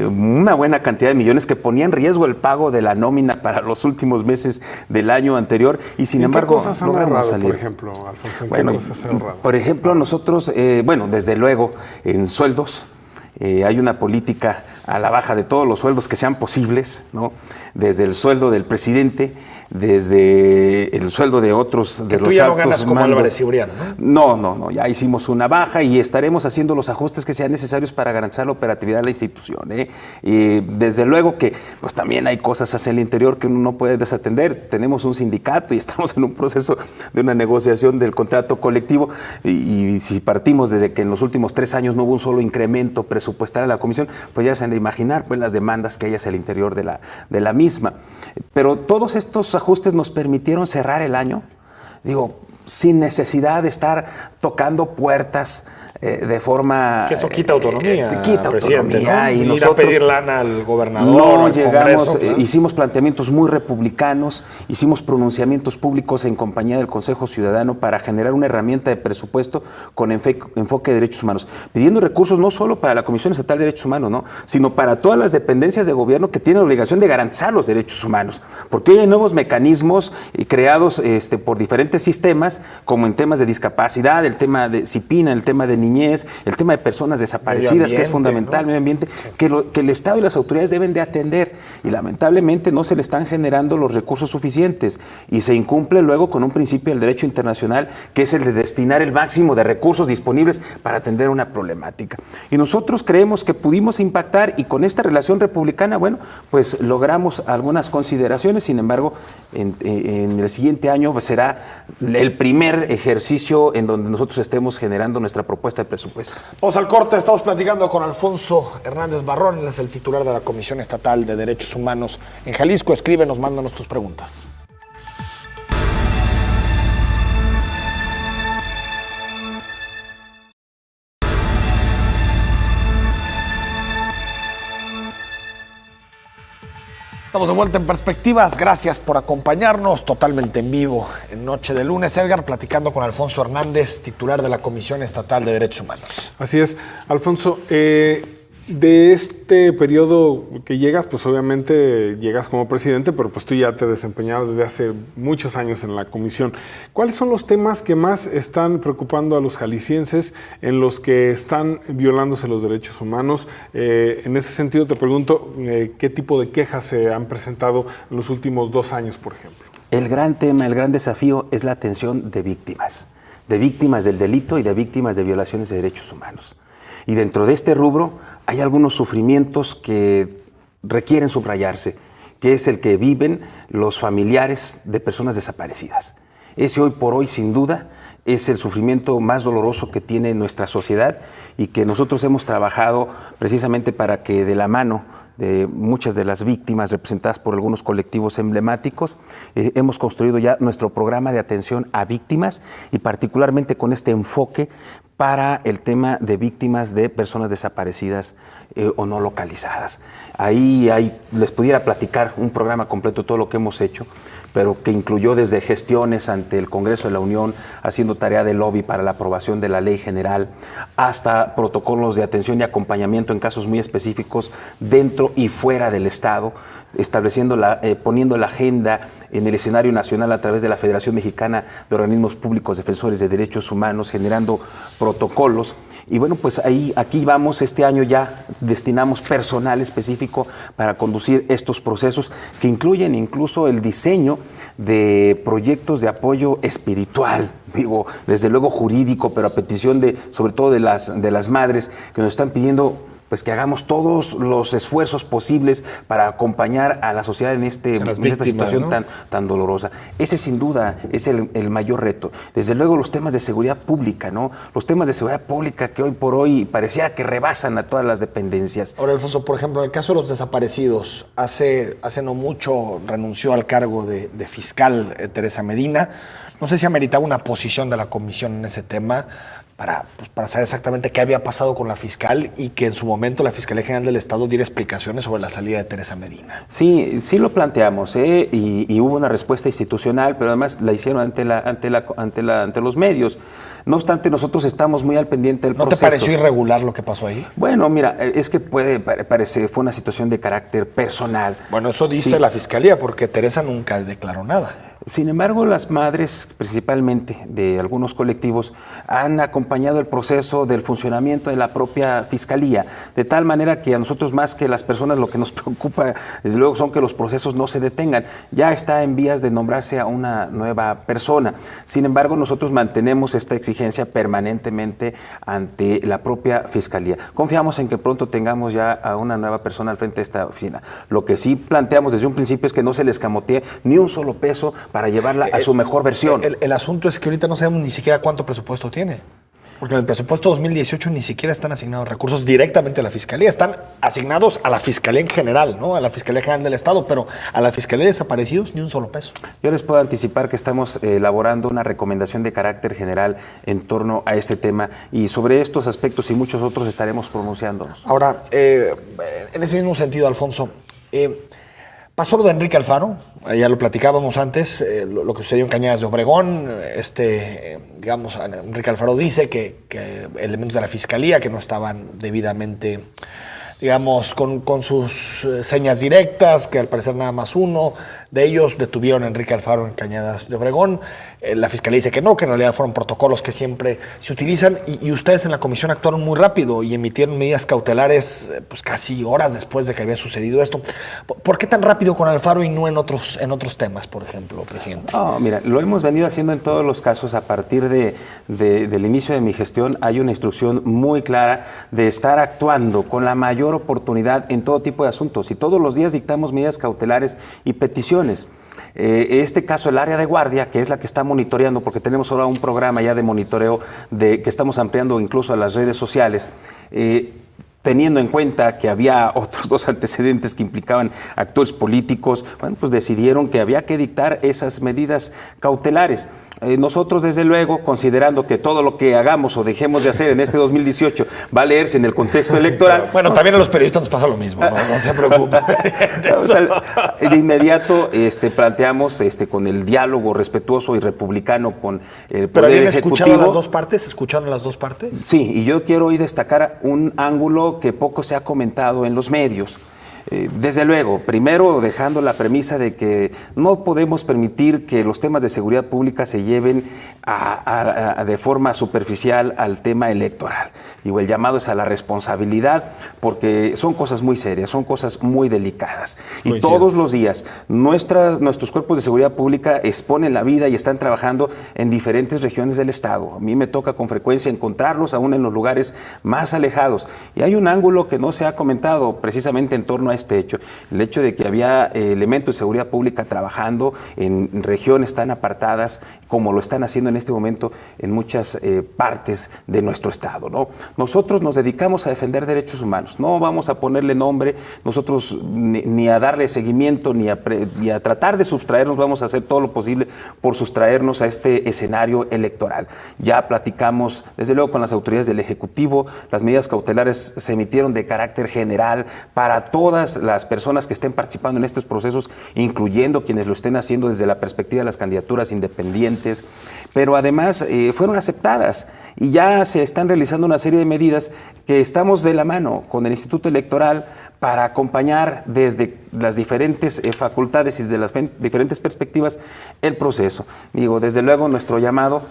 una buena cantidad de millones que ponía en riesgo el pago de la nómina para los últimos meses del año anterior y sin embargo logramos salir.
Por ejemplo, Alfonso,
bueno, por ejemplo, nosotros, desde luego, en sueldos, hay una política a la baja de todos los sueldos que sean posibles, ¿no? Desde el sueldo del presidente, desde el sueldo de otros de los altos mandos.
Tú ya no ganas como Álvarez Cibrián, ¿no?
No, ya hicimos una baja y estaremos haciendo los ajustes que sean necesarios para garantizar la operatividad de la institución. Y desde luego que pues también hay cosas hacia el interior que uno no puede desatender. Tenemos un sindicato y estamos en un proceso de una negociación del contrato colectivo y si partimos desde que en los últimos 3 años no hubo un solo incremento presupuestario a la comisión, pues ya se han de imaginar pues las demandas que hay hacia el interior de la misma. Pero todos estos ajustes nos permitieron cerrar el año, sin necesidad de estar tocando puertas de forma...
Que eso quita autonomía.
Quita autonomía.
¿no?
Y
ir
nosotros
a pedir lana al gobernador.
No
al
llegamos,
Congreso,
hicimos planteamientos muy republicanos, hicimos pronunciamientos públicos en compañía del Consejo Ciudadano para generar una herramienta de presupuesto con enfoque de derechos humanos, pidiendo recursos no solo para la Comisión Estatal de Derechos Humanos, ¿no? Sino para todas las dependencias de gobierno que tienen la obligación de garantizar los derechos humanos, porque hoy hay nuevos mecanismos creados por diferentes sistemas, como en temas de discapacidad, el tema de CIPINA, el tema de niñez, el tema de personas desaparecidas, que es fundamental, ¿no? Medio ambiente, que el Estado y las autoridades deben de atender, y lamentablemente no se le están generando los recursos suficientes, y se incumple luego con un principio del derecho internacional, que es el de destinar el máximo de recursos disponibles para atender una problemática. Y nosotros creemos que pudimos impactar, y con esta relación republicana, pues logramos algunas consideraciones. Sin embargo, en el siguiente año pues, será el primer ejercicio en donde nosotros estemos generando nuestra propuesta de presupuesto.
Vamos al corte, estamos platicando con Alfonso Hernández Barrón, él es el titular de la Comisión Estatal de Derechos Humanos en Jalisco. Escríbenos, mándanos tus preguntas. Estamos de vuelta en Perspectivas, gracias por acompañarnos totalmente en vivo en Noche de Lunes. Edgar, platicando con Alfonso Hernández, titular de la Comisión Estatal de Derechos Humanos.
Así es, Alfonso, de este periodo que llegas, pues obviamente llegas como presidente, pero pues tú ya te desempeñabas desde hace muchos años en la comisión. ¿Cuáles son los temas que más están preocupando a los jaliscienses en los que están violándose los derechos humanos? En ese sentido te pregunto, ¿qué tipo de quejas se han presentado en los últimos 2 años, por ejemplo?
El gran tema, el gran desafío es la atención de víctimas del delito y de víctimas de violaciones de derechos humanos. Y dentro de este rubro hay algunos sufrimientos que requieren subrayarse, que es el que viven los familiares de personas desaparecidas. Ese hoy por hoy, sin duda, es el sufrimiento más doloroso que tiene nuestra sociedad y que nosotros hemos trabajado precisamente para que de la mano de muchas de las víctimas representadas por algunos colectivos emblemáticos, hemos construido ya nuestro programa de atención a víctimas y particularmente con este enfoque para el tema de víctimas de personas desaparecidas o no localizadas. Ahí les pudiera platicar un programa completo de todo lo que hemos hecho, pero que incluyó desde gestiones ante el Congreso de la Unión, haciendo tarea de lobby para la aprobación de la ley general, hasta protocolos de atención y acompañamiento en casos muy específicos dentro y fuera del Estado, poniendo la agenda en el escenario nacional a través de la Federación Mexicana de Organismos Públicos Defensores de Derechos Humanos, generando protocolos Y bueno, pues aquí vamos, este año ya destinamos personal específico para conducir estos procesos que incluyen incluso el diseño de proyectos de apoyo espiritual, digo, desde luego jurídico, pero a petición sobre todo de las madres que nos están pidiendo pues que hagamos todos los esfuerzos posibles para acompañar a la sociedad en esta situación, ¿no?, tan dolorosa. Ese sin duda es el mayor reto. Desde luego los temas de seguridad pública, ¿no? Los temas de seguridad pública que hoy por hoy pareciera que rebasan a todas las dependencias.
Ahora, Alfonso, por ejemplo, en el caso de los desaparecidos, hace no mucho renunció al cargo de fiscal Teresa Medina. No sé si ameritaba una posición de la comisión en ese tema, para saber exactamente qué había pasado con la fiscal y que en su momento la Fiscalía General del Estado diera explicaciones sobre la salida de Teresa Medina.
Sí lo planteamos, y hubo una respuesta institucional, pero además la hicieron ante los medios. No obstante, nosotros estamos muy al pendiente del proceso.
¿No te pareció irregular lo que pasó ahí?
Bueno, mira, es que fue una situación de carácter personal.
Bueno, eso dice la Fiscalía, porque Teresa nunca declaró nada.
Sin embargo, las madres, principalmente de algunos colectivos, han acompañado el proceso del funcionamiento de la propia Fiscalía, de tal manera que a nosotros, más que las personas, lo que nos preocupa, desde luego, son que los procesos no se detengan. Ya está en vías de nombrarse a una nueva persona. Sin embargo, nosotros mantenemos esta exigencia permanentemente ante la propia Fiscalía. Confiamos en que pronto tengamos ya a una nueva persona al frente de esta oficina. Lo que sí planteamos desde un principio es que no se les escamotee ni un solo peso para llevarla a su mejor versión.
El asunto es que ahorita no sabemos ni siquiera cuánto presupuesto tiene. Porque en el presupuesto 2018 ni siquiera están asignados recursos directamente a la Fiscalía. Están asignados a la Fiscalía en general, ¿no? A la Fiscalía General del Estado, pero a la Fiscalía de Desaparecidos ni un solo peso.
Yo les puedo anticipar que estamos elaborando una recomendación de carácter general en torno a este tema, y sobre estos aspectos y muchos otros estaremos pronunciándonos.
Ahora, en ese mismo sentido, Alfonso, pasó lo de Enrique Alfaro, ya lo platicábamos antes, lo que sucedió en Cañadas de Obregón. Digamos, Enrique Alfaro dice que elementos de la Fiscalía que no estaban debidamente, digamos, con sus señas directas, que al parecer nada más uno de ellos detuvieron a Enrique Alfaro en Cañadas de Obregón. La Fiscalía dice que no, que en realidad fueron protocolos que siempre se utilizan, y ustedes en la comisión actuaron muy rápido y emitieron medidas cautelares pues casi horas después de que había sucedido esto. ¿Por qué tan rápido con Alfaro y no en otros temas, por ejemplo, presidente?
Mira, lo hemos venido haciendo en todos los casos. A partir del inicio de mi gestión hay una instrucción muy clara de estar actuando con la mayor oportunidad en todo tipo de asuntos, y todos los días dictamos medidas cautelares y peticiones. Este caso, el área de guardia, que es la que está monitoreando, porque tenemos ahora un programa ya de monitoreo que estamos ampliando incluso a las redes sociales, teniendo en cuenta que había otros dos antecedentes que implicaban actores políticos, bueno, pues decidieron que había que dictar esas medidas cautelares. Nosotros, desde luego, considerando que todo lo que hagamos o dejemos de hacer en este 2018 va a leerse en el contexto electoral.
Bueno, también a los periodistas nos pasa lo mismo, no se preocupen.
O sea, de inmediato planteamos con el diálogo respetuoso y republicano con el Poder Ejecutivo.
¿Escucharon las dos partes? ¿Escucharon las dos partes?
Sí, y yo quiero hoy destacar un ángulo que poco se ha comentado en los medios. Desde luego, primero dejando la premisa de que no podemos permitir que los temas de seguridad pública se lleven de forma superficial al tema electoral. Digo, el llamado es a la responsabilidad, porque son cosas muy serias, son cosas muy delicadas. Y todos los días nuestros cuerpos de seguridad pública exponen la vida y están trabajando en diferentes regiones del Estado. A mí me toca con frecuencia encontrarlos aún en los lugares más alejados. Y hay un ángulo que no se ha comentado precisamente en torno a este hecho, el hecho de que había elementos de seguridad pública trabajando en regiones tan apartadas como lo están haciendo en este momento en muchas partes de nuestro estado, ¿no? Nosotros nos dedicamos a defender derechos humanos, no vamos a ponerle nombre, nosotros ni a darle seguimiento ni a tratar de sustraernos, vamos a hacer todo lo posible por sustraernos a este escenario electoral. Ya platicamos, desde luego, con las autoridades del Ejecutivo, las medidas cautelares se emitieron de carácter general para todas las personas que estén participando en estos procesos, incluyendo quienes lo estén haciendo desde la perspectiva de las candidaturas independientes, pero además fueron aceptadas, y ya se están realizando una serie de medidas que estamos de la mano con el Instituto Electoral para acompañar desde las diferentes facultades y desde las diferentes perspectivas el proceso. Digo, desde luego, nuestro llamado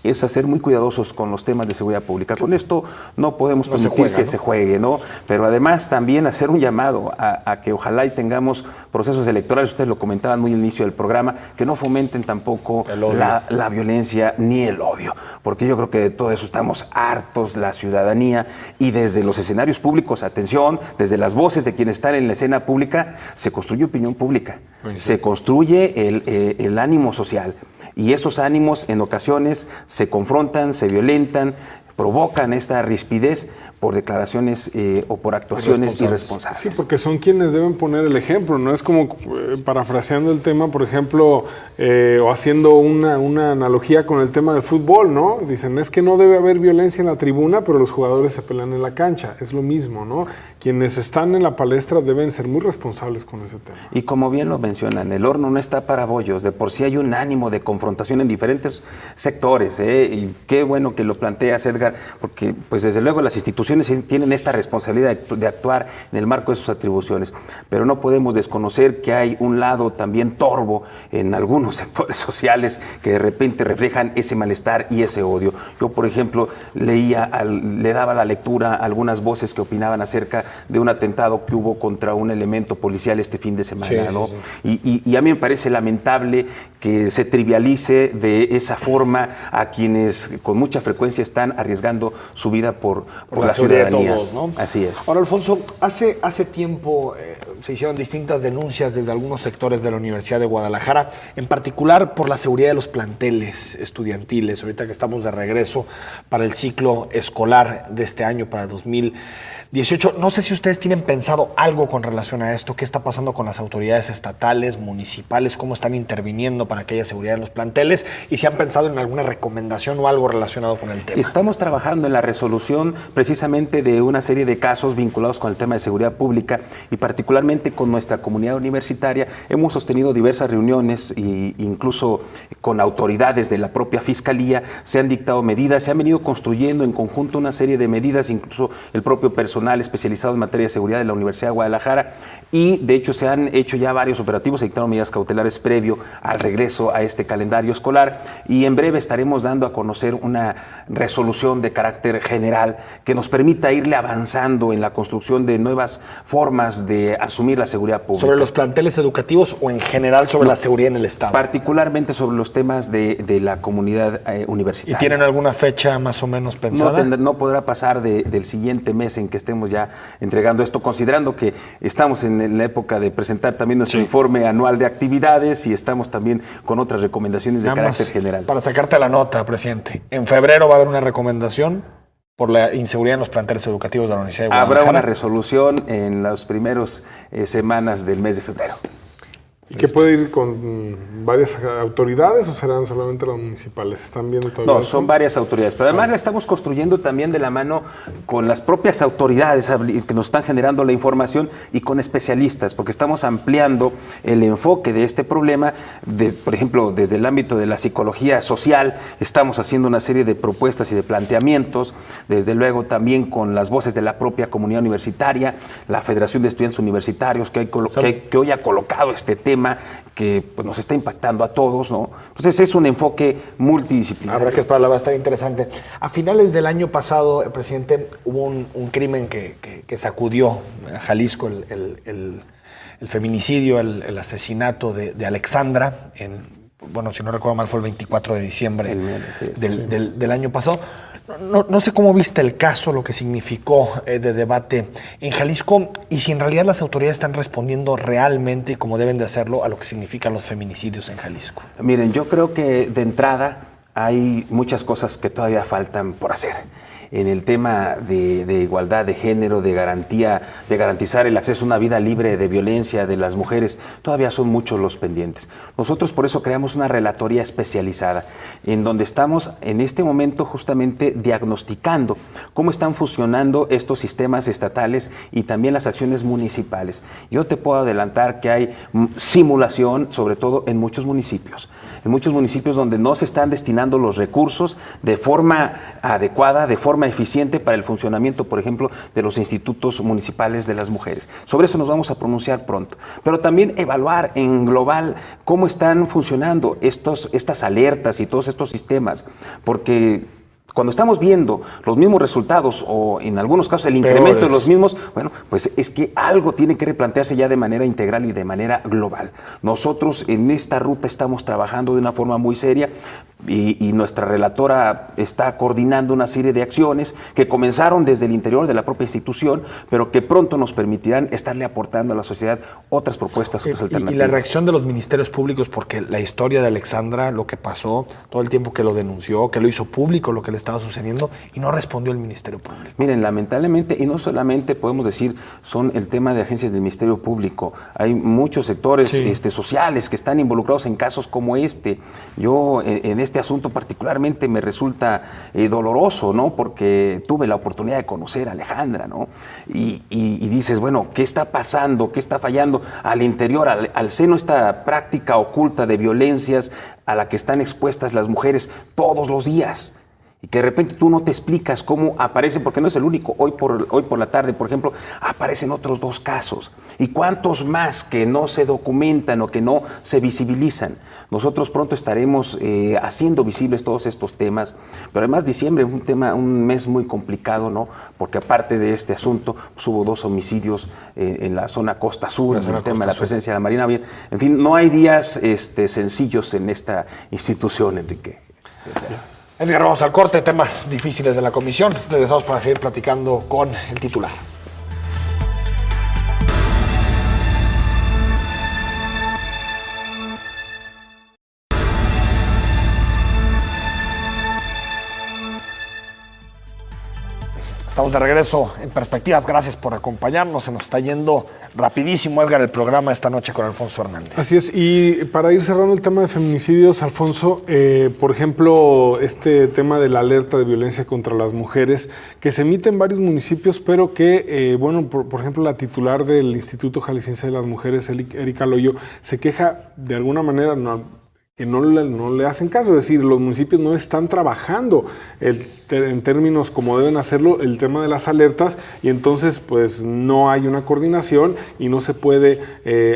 es a ser muy cuidadosos con los temas de seguridad pública. Con esto no podemos permitir que se juegue, ¿no? Pero además también hacer un llamado a que ojalá y tengamos procesos electorales, ustedes lo comentaban muy al inicio del programa, que no fomenten tampoco la violencia ni el odio, porque yo creo que de todo eso estamos hartos, la ciudadanía, y desde los escenarios públicos, atención, desde las voces de quienes están en la escena pública, se construye opinión pública, se construye el ánimo social. Y esos ánimos en ocasiones se confrontan, se violentan, provocan esta rispidez por declaraciones o por actuaciones irresponsables.
Sí, porque son quienes deben poner el ejemplo, ¿no? Es como, parafraseando el tema, por ejemplo, o haciendo una analogía con el tema del fútbol, ¿no? Dicen, es que no debe haber violencia en la tribuna, pero los jugadores se pelean en la cancha. Es lo mismo, ¿no? Quienes están en la palestra deben ser muy responsables con ese tema.
Y como bien lo mencionan, el horno no está para bollos. De por sí hay un ánimo de confrontación en diferentes sectores, y qué bueno que lo planteas, Edgar, porque pues desde luego las instituciones tienen esta responsabilidad de actuar en el marco de sus atribuciones, pero no podemos desconocer que hay un lado también torvo en algunos sectores sociales que de repente reflejan ese malestar y ese odio. Yo, por ejemplo, le daba la lectura a algunas voces que opinaban acerca de un atentado que hubo contra un elemento policial este fin de semana, ¿no? Y a mí me parece lamentable que se trivialice de esa forma a quienes con mucha frecuencia están arriesgando su vida por la ciudadanía. De todos, ¿no? Así es.
Ahora, Alfonso, hace tiempo se hicieron distintas denuncias desde algunos sectores de la Universidad de Guadalajara, en particular por la seguridad de los planteles estudiantiles, ahorita que estamos de regreso para el ciclo escolar de este año, para 2018. No sé si ustedes tienen pensado algo con relación a esto, qué está pasando con las autoridades estatales, municipales, cómo están interviniendo para que haya seguridad en los planteles, y si han pensado en alguna recomendación o algo relacionado con el tema.
Estamos trabajando en la resolución precisamente de una serie de casos vinculados con el tema de seguridad pública, y particularmente con nuestra comunidad universitaria. Hemos sostenido diversas reuniones e incluso con autoridades de la propia Fiscalía. Se han dictado medidas, se han venido construyendo en conjunto una serie de medidas, incluso el propio personal especializado en materia de seguridad de la Universidad de Guadalajara, y de hecho se han hecho ya varios operativos, se dictaron medidas cautelares previo al regreso a este calendario escolar, y en breve estaremos dando a conocer una resolución de carácter general que nos permita irle avanzando en la construcción de nuevas formas de asumir la seguridad pública.
¿Sobre los planteles educativos o en general sobre la seguridad en el Estado?
Particularmente sobre los temas de la comunidad universitaria.
¿Y tienen alguna fecha más o menos pensada?
No podrá pasar del siguiente mes en que estemos ya entregando esto, considerando que estamos en la época de presentar también nuestro informe anual de actividades, y estamos también con otras recomendaciones de carácter general.
Para sacarte la nota, presidente, en febrero va a haber una recomendación por la inseguridad en los planteles educativos de la Universidad de Guadalajara.
Habrá una resolución en las primeras semanas del mes de febrero.
¿Y qué puede ir con varias autoridades o serán solamente las municipales? ¿Están viendo todavía?
No, son varias autoridades, pero además la estamos construyendo también de la mano con las propias autoridades que nos están generando la información y con especialistas, porque estamos ampliando el enfoque de este problema, por ejemplo, desde el ámbito de la psicología social, estamos haciendo una serie de propuestas y de planteamientos, desde luego también con las voces de la propia comunidad universitaria, la Federación de Estudiantes Universitarios, que hoy ha colocado este tema que pues, nos está impactando a todos, ¿no? Entonces es un enfoque multidisciplinario.
Habrá que esperarla, va a estar interesante. A finales del año pasado, presidente, hubo un crimen que sacudió a Jalisco, el feminicidio, el asesinato de Alexandra, si no recuerdo mal, fue el 24 de diciembre del año pasado. No sé cómo viste el caso, lo que significó de debate en Jalisco, y si en realidad las autoridades están respondiendo realmente, como deben de hacerlo, a lo que significan los feminicidios en Jalisco.
Miren, yo creo que de entrada hay muchas cosas que todavía faltan por hacer. En el tema de igualdad de género, de garantizar el acceso a una vida libre de violencia de las mujeres, todavía son muchos los pendientes. Nosotros por eso creamos una relatoría especializada, en donde estamos en este momento justamente diagnosticando cómo están funcionando estos sistemas estatales y también las acciones municipales. Yo te puedo adelantar que hay simulación, sobre todo en muchos municipios donde no se están destinando los recursos de forma adecuada, de forma forma eficiente para el funcionamiento, por ejemplo, de los institutos municipales de las mujeres. Sobre eso nos vamos a pronunciar pronto. Pero también evaluar en global cómo están funcionando estas alertas y todos estos sistemas, porque cuando estamos viendo los mismos resultados o en algunos casos el incremento de los mismos, bueno, pues es que algo tiene que replantearse ya de manera integral y de manera global. Nosotros en esta ruta estamos trabajando de una forma muy seria y nuestra relatora está coordinando una serie de acciones que comenzaron desde el interior de la propia institución, pero que pronto nos permitirán estarle aportando a la sociedad otras propuestas, otras alternativas.
Y la reacción de los ministerios públicos, porque la historia de Alexandra, lo que pasó, todo el tiempo que lo denunció, que lo hizo público, lo que le estaba sucediendo, y no respondió el Ministerio Público.
Miren, lamentablemente, y no solamente podemos decir son el tema de agencias del Ministerio Público, hay muchos sectores sociales que están involucrados en casos como este. Yo en este asunto particularmente me resulta doloroso, ¿no? Porque tuve la oportunidad de conocer a Alejandra, ¿no? Y dices, bueno, ¿qué está pasando? ¿Qué está fallando al interior, al seno esta práctica oculta de violencias a la que están expuestas las mujeres todos los días? Y que de repente tú no te explicas cómo aparece, porque no es el único. Hoy por la tarde, por ejemplo, aparecen otros 2 casos. ¿Y cuántos más que no se documentan o que no se visibilizan? Nosotros pronto estaremos haciendo visibles todos estos temas, pero además diciembre es un mes muy complicado, ¿no? Porque aparte de este asunto, pues hubo 2 homicidios en la zona Costa Sur, en el tema de la presencia de la Marina. En fin, no hay días sencillos en esta institución, Enrique.
Edgar, vamos al corte, temas difíciles de la comisión. Regresamos para seguir platicando con el titular. Estamos de regreso en Perspectivas. Gracias por acompañarnos. Se nos está yendo rapidísimo, Edgar, el programa esta noche con Alfonso Hernández.
Así es. Y para ir cerrando el tema de feminicidios, Alfonso, por ejemplo, este tema de la alerta de violencia contra las mujeres, que se emite en varios municipios, pero que, por ejemplo, la titular del Instituto Jalisciense de las Mujeres, Erika Loyo, se queja de alguna manera, que no le hacen caso, es decir, los municipios no están trabajando en términos como deben hacerlo el tema de las alertas, y entonces pues no hay una coordinación y no se puede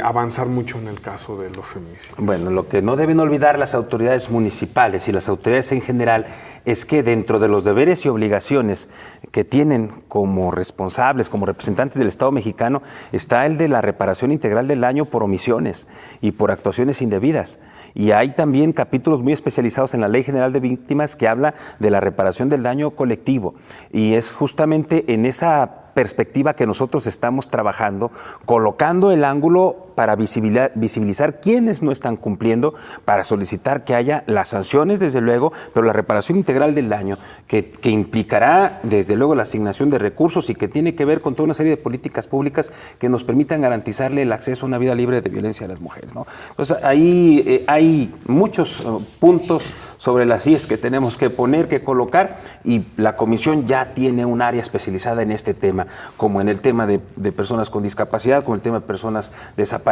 avanzar mucho en el caso de los feminicidios.
Bueno, lo que no deben olvidar las autoridades municipales y las autoridades en general es que dentro de los deberes y obligaciones que tienen como responsables, como representantes del Estado mexicano, está el de la reparación integral del daño por omisiones y por actuaciones indebidas. Y hay también capítulos muy especializados en la Ley General de Víctimas que habla de la reparación del daño colectivo. Y es justamente en esa perspectiva que nosotros estamos trabajando, colocando el ángulo para visibilizar quiénes no están cumpliendo, para solicitar que haya las sanciones, desde luego, pero la reparación integral del daño, que implicará, desde luego, la asignación de recursos y que tiene que ver con toda una serie de políticas públicas que nos permitan garantizarle el acceso a una vida libre de violencia a las mujeres, ¿no? Entonces, ahí hay muchos puntos sobre las IES que tenemos que poner, que colocar, y la comisión ya tiene un área especializada en este tema, como en el tema de personas con discapacidad, como el tema de personas desaparecidas.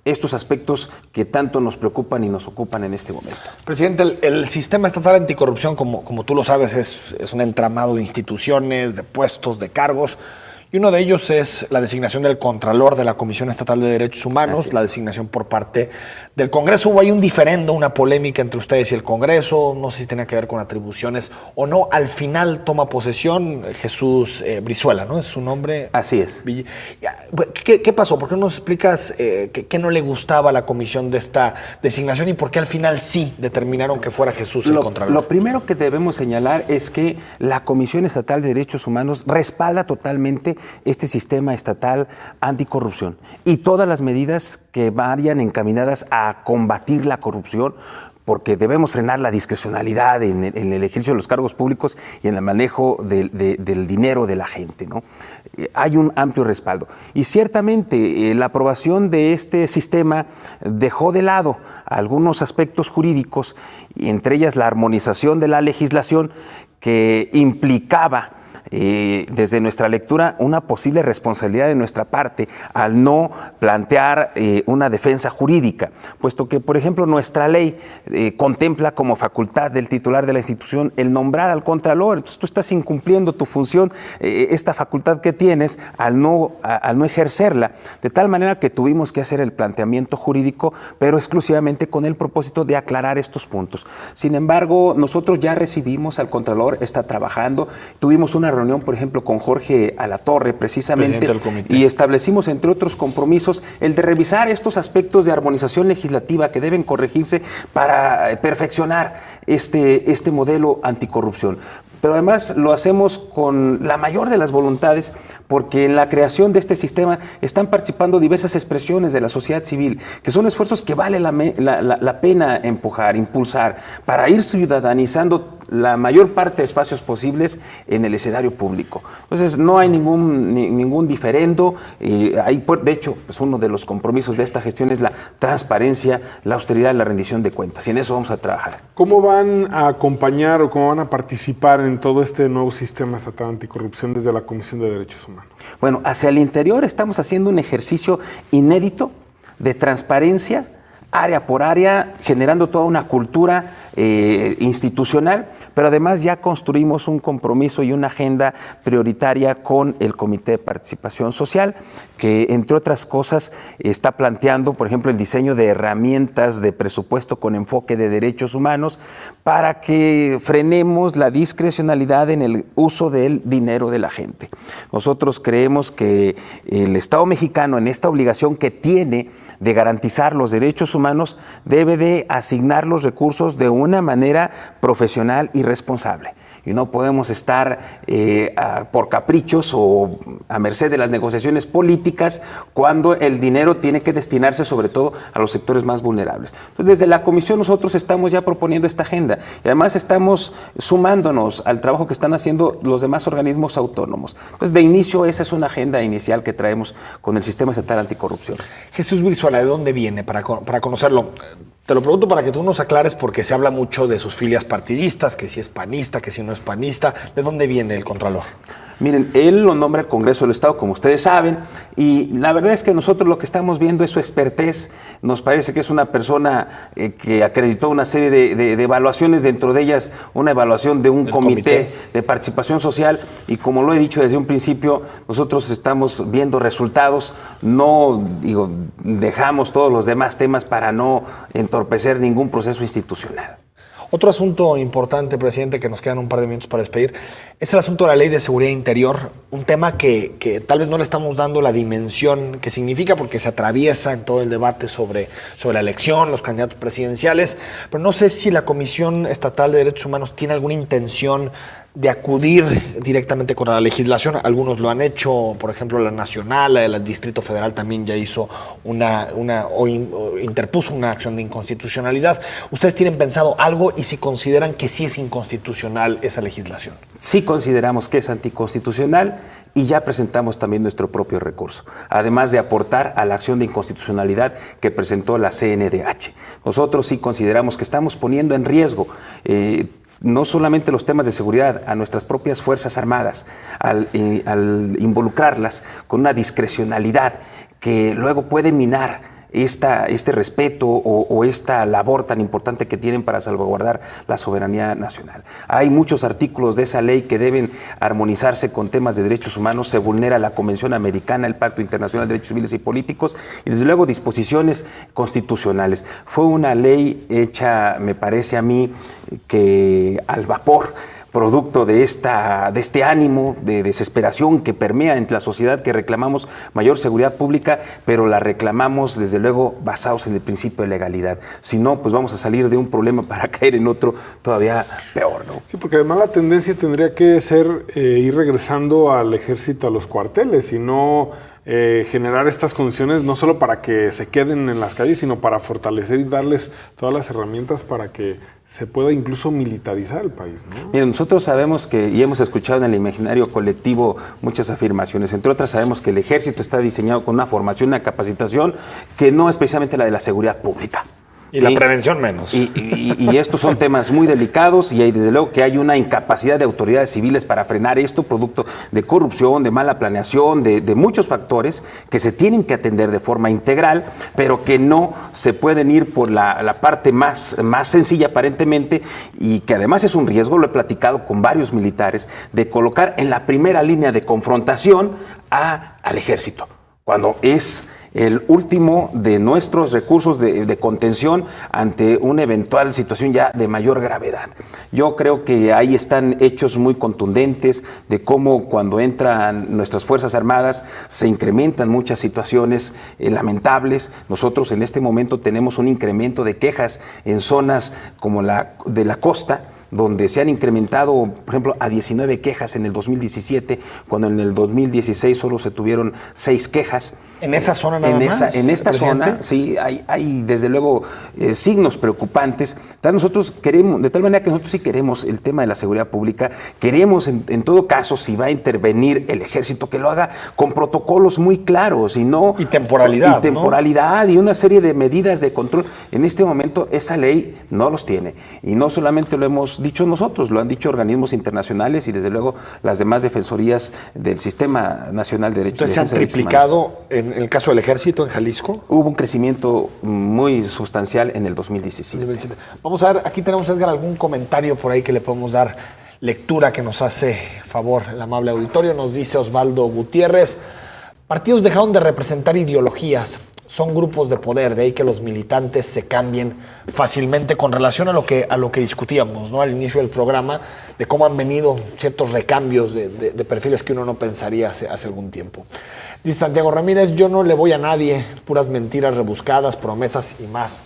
Estos aspectos que tanto nos preocupan y nos ocupan en este momento.
Presidente, el sistema estatal anticorrupción, como tú lo sabes, es un entramado de instituciones, de puestos, de cargos. Y uno de ellos es la designación del Contralor de la Comisión Estatal de Derechos Humanos, la designación por parte del Congreso. Hubo ahí un diferendo, una polémica entre ustedes y el Congreso, no sé si tenía que ver con atribuciones o no. Al final toma posesión Jesús Brizuela, ¿no? Es su nombre.
Así es.
¿Qué pasó? ¿Por qué no nos explicas qué no le gustaba a la comisión de esta designación y por qué al final sí determinaron que fuera Jesús el Contralor?
Lo primero que debemos señalar es que la Comisión Estatal de Derechos Humanos respalda totalmente este sistema estatal anticorrupción y todas las medidas que vayan encaminadas a combatir la corrupción, porque debemos frenar la discrecionalidad en el ejercicio de los cargos públicos y en el manejo del dinero de la gente, ¿no? Hay un amplio respaldo. Y ciertamente la aprobación de este sistema dejó de lado algunos aspectos jurídicos, y entre ellas la armonización de la legislación que implicaba desde nuestra lectura, una posible responsabilidad de nuestra parte al no plantear una defensa jurídica, puesto que, por ejemplo, nuestra ley contempla como facultad del titular de la institución el nombrar al contralor. Entonces tú estás incumpliendo tu función, esta facultad que tienes, al no ejercerla, de tal manera que tuvimos que hacer el planteamiento jurídico, pero exclusivamente con el propósito de aclarar estos puntos. Sin embargo, nosotros ya recibimos al contralor, está trabajando, tuvimos una reunión, por ejemplo, con Jorge Alatorre, precisamente, y establecimos, entre otros compromisos, el de revisar estos aspectos de armonización legislativa que deben corregirse para perfeccionar este modelo anticorrupción. Pero además lo hacemos con la mayor de las voluntades, porque en la creación de este sistema están participando diversas expresiones de la sociedad civil, que son esfuerzos que vale la pena empujar, impulsar, para ir ciudadanizando la mayor parte de espacios posibles en el escenario público. Entonces no hay ningún diferendo. De hecho, pues uno de los compromisos de esta gestión es la transparencia, la austeridad y la rendición de cuentas, y en eso vamos a trabajar.
¿Cómo van a acompañar o cómo van a participar en todo este nuevo sistema estatal anticorrupción desde la Comisión de Derechos Humanos?
Bueno, hacia el interior estamos haciendo un ejercicio inédito de transparencia, área por área, generando toda una cultura institucional, pero además ya construimos un compromiso y una agenda prioritaria con el Comité de Participación Social, que entre otras cosas está planteando, por ejemplo, el diseño de herramientas de presupuesto con enfoque de derechos humanos para que frenemos la discrecionalidad en el uso del dinero de la gente. Nosotros creemos que el Estado mexicano, en esta obligación que tiene de garantizar los derechos humanos, debe de asignar los recursos de una manera profesional y responsable. Y no podemos estar por caprichos o a merced de las negociaciones políticas cuando el dinero tiene que destinarse sobre todo a los sectores más vulnerables. Entonces, desde la Comisión nosotros estamos ya proponiendo esta agenda y además estamos sumándonos al trabajo que están haciendo los demás organismos autónomos. Entonces, de inicio, esa es una agenda inicial que traemos con el Sistema Estatal Anticorrupción.
Jesús Brizuela, ¿de dónde viene para conocerlo? Te lo pregunto para que tú nos aclares, porque se habla mucho de sus filias partidistas, que si es panista, que si no es panista. ¿De dónde viene el Contralor?
Miren, él lo nombra el Congreso del Estado, como ustedes saben, y la verdad es que nosotros lo que estamos viendo es su expertez. Nos parece que es una persona que acreditó una serie de evaluaciones, dentro de ellas una evaluación de un comité de participación social, y como lo he dicho desde un principio, nosotros estamos viendo resultados, no dejamos todos los demás temas para no entorpecer ningún proceso institucional.
Otro asunto importante, presidente, que nos quedan un par de minutos para despedir, es el asunto de la Ley de Seguridad Interior, un tema que tal vez no le estamos dando la dimensión que significa, porque se atraviesa en todo el debate sobre la elección, los candidatos presidenciales, pero no sé si la Comisión Estatal de Derechos Humanos tiene alguna intención de acudir directamente con la legislación. Algunos lo han hecho, por ejemplo, la Nacional, el Distrito Federal también ya hizo interpuso una acción de inconstitucionalidad. ¿Ustedes tienen pensado algo y si consideran que sí es inconstitucional esa legislación?
Sí consideramos que es anticonstitucional y ya presentamos también nuestro propio recurso, además de aportar a la acción de inconstitucionalidad que presentó la CNDH. Nosotros sí consideramos que estamos poniendo en riesgo no solamente los temas de seguridad, a nuestras propias Fuerzas Armadas, al involucrarlas con una discrecionalidad que luego puede minar este respeto o esta labor tan importante que tienen para salvaguardar la soberanía nacional. Hay muchos artículos de esa ley que deben armonizarse con temas de derechos humanos. Se vulnera la Convención Americana, el Pacto Internacional de Derechos Civiles y Políticos y desde luego disposiciones constitucionales. Fue una ley hecha, me parece a mí, que al vapor, producto de este ánimo de desesperación que permea en la sociedad, que reclamamos mayor seguridad pública, pero la reclamamos desde luego basados en el principio de legalidad. Si no, pues vamos a salir de un problema para caer en otro todavía peor, ¿no?
Sí, porque además la tendencia tendría que ser ir regresando al ejército, a los cuarteles, y no generar estas condiciones no solo para que se queden en las calles, sino para fortalecer y darles todas las herramientas para que se pueda incluso militarizar el país, ¿no?
Miren, nosotros sabemos que, y hemos escuchado en el imaginario colectivo muchas afirmaciones, entre otras sabemos que el ejército está diseñado con una formación, una capacitación que no es precisamente la de la seguridad pública.
Y la prevención menos.
Y estos son temas muy delicados y hay, desde luego que hay una incapacidad de autoridades civiles para frenar esto, producto de corrupción, de mala planeación, de muchos factores que se tienen que atender de forma integral, pero que no se pueden ir por la parte más sencilla aparentemente, y que además es un riesgo, lo he platicado con varios militares, de colocar en la primera línea de confrontación al ejército, cuando es el último de nuestros recursos de contención ante una eventual situación ya de mayor gravedad. Yo creo que ahí están hechos muy contundentes de cómo cuando entran nuestras Fuerzas Armadas se incrementan muchas situaciones lamentables. Nosotros en este momento tenemos un incremento de quejas en zonas como de la costa, donde se han incrementado, por ejemplo, a 19 quejas en el 2017, cuando en el 2016 solo se tuvieron 6 quejas.
¿En esa zona nada más?
En esta zona, sí, hay desde luego signos preocupantes. Nosotros queremos, de tal manera que nosotros sí queremos el tema de la seguridad pública, queremos en todo caso, si va a intervenir el ejército, que lo haga con protocolos muy claros y no...
Y temporalidad,
¿no? Y una serie de medidas de control. En este momento esa ley no los tiene. Y no solamente lo hemos dicho nosotros, lo han dicho organismos internacionales y desde luego las demás defensorías del Sistema Nacional de Derechos Humanos.
¿Se han triplicado en el caso del ejército en Jalisco?
Hubo un crecimiento muy sustancial en el 2017.
Vamos a ver, aquí tenemos, Edgar, algún comentario por ahí que le podemos dar lectura, que nos hace favor el amable auditorio. Nos dice Osvaldo Gutiérrez: partidos dejaron de representar ideologías, son grupos de poder, de ahí que los militantes se cambien fácilmente, con relación a lo que discutíamos, ¿no?, al inicio del programa, de cómo han venido ciertos recambios de perfiles que uno no pensaría hace algún tiempo. Dice Santiago Ramírez: yo no le voy a nadie, puras mentiras rebuscadas, promesas y más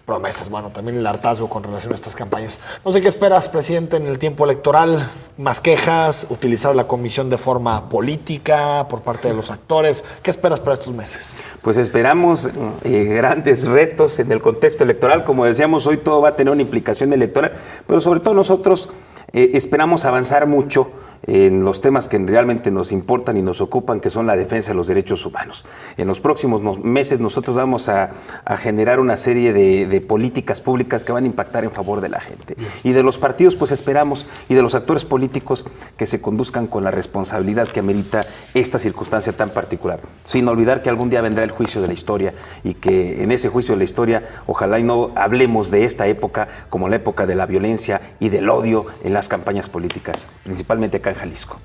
promesas. Bueno, también el hartazgo con relación a estas campañas. No sé qué esperas, presidente, en el tiempo electoral. Más quejas, utilizar la comisión de forma política por parte de los actores. ¿Qué esperas para estos meses?
Pues esperamos grandes retos en el contexto electoral. Como decíamos, hoy todo va a tener una implicación electoral, pero sobre todo nosotros esperamos avanzar mucho en los temas que realmente nos importan y nos ocupan, que son la defensa de los derechos humanos. En los próximos meses nosotros vamos a generar una serie de políticas públicas que van a impactar en favor de la gente. Y de los partidos, pues esperamos, y de los actores políticos, que se conduzcan con la responsabilidad que amerita esta circunstancia tan particular. Sin olvidar que algún día vendrá el juicio de la historia, y que en ese juicio de la historia, ojalá y no hablemos de esta época como la época de la violencia y del odio en las campañas políticas, principalmente acá en Jalisco.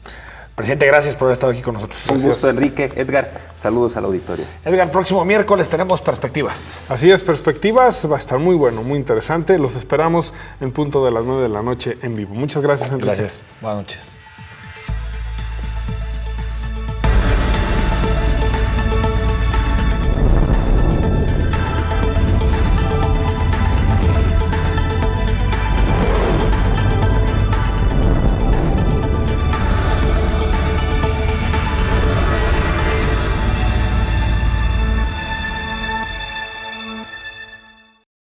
Presidente, gracias por haber estado aquí con nosotros.
Un gusto, Enrique. Edgar, saludos al auditorio.
Edgar, el próximo miércoles tenemos Perspectivas.
Así es, Perspectivas, va a estar muy bueno, muy interesante. Los esperamos en punto de las 9 de la noche en vivo. Muchas gracias, Enrique.
Gracias. Buenas noches.